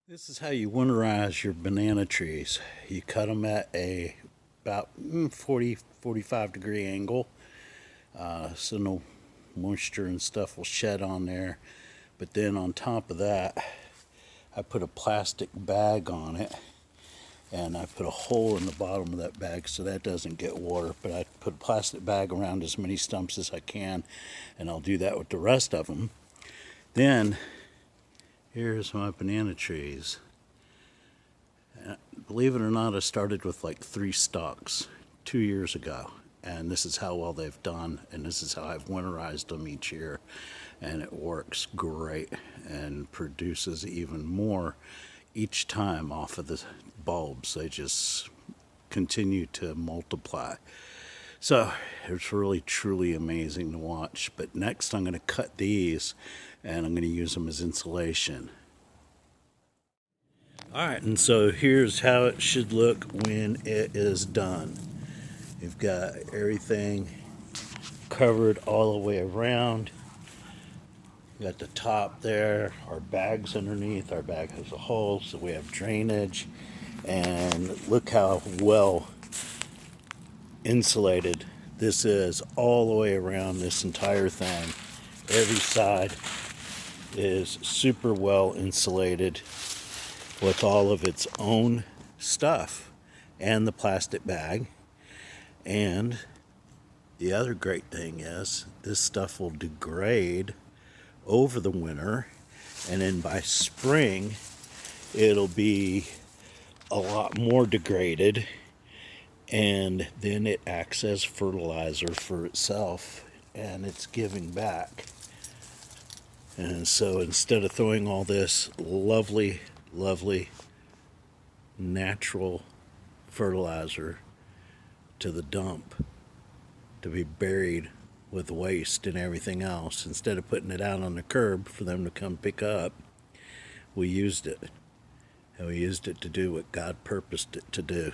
This is how you winterize your banana trees. You cut them at about 45 degree angle, so no moisture and stuff will shed on there. But then on top of that, I put a plastic bag on it, and I put a hole in the bottom of that bag so that doesn't get water. But I put a plastic bag around as many stumps as I can, and I'll do that with the rest of them. Then here's my banana trees. Believe it or not, I started with like 3 stalks 2 years ago, and this is how well they've done, and this is how I've winterized them each year, and it works great and produces even more each time off of the bulbs. They just continue to multiply. So it's really truly amazing to watch. But next I'm going to cut these and I'm going to use them as insulation. Alright, and so here's how it should look when it is done. You've got everything covered all the way around. You got the top there, our bag's underneath, our bag has a hole, so we have drainage. And look how well insulated this is all the way around this entire thing. Every side is super well insulated with all of its own stuff and the plastic bag. And the other great thing is this stuff will degrade over the winter, and then by spring it'll be a lot more degraded, and then it acts as fertilizer for itself and it's giving back. And so instead of throwing all this lovely natural fertilizer to the dump to be buried with waste and everything else, instead of putting it out on the curb for them to come pick up, we used it. And we used it to do what God purposed it to do.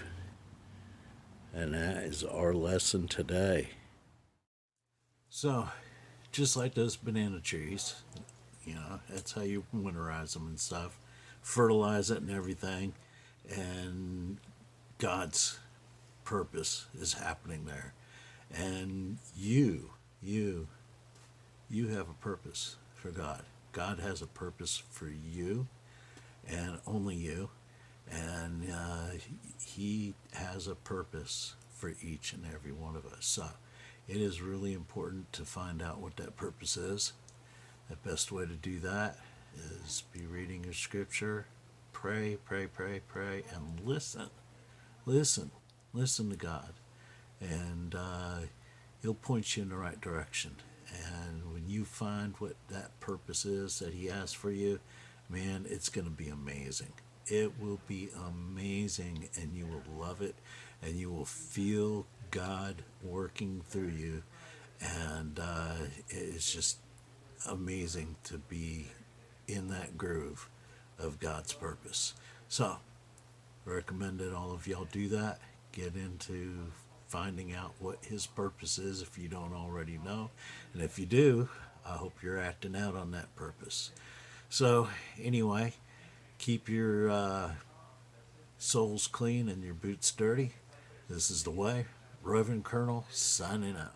And that is our lesson today. So, just like those banana trees, that's how you winterize them and stuff. Fertilize it and everything. And God's purpose is happening there. And you have a purpose for God. God has a purpose for you and only you. And he has a purpose for each and every one of us. So it is really important to find out what that purpose is. The best way to do that is be reading your scripture, pray, and listen. Listen to God. And he'll point you in the right direction. And when you find what that purpose is that he has for you, man, it's going to be amazing. It will be amazing, and you will love it, and you will feel God working through you. And it's just amazing to be in that groove of God's purpose. So, recommend that all of y'all do that. Get into finding out what his purpose is if you don't already know. And if you do, I hope you're acting out on that purpose. So, anyway, keep your souls clean and your boots dirty. This is the way. Reverend Colonel signing out.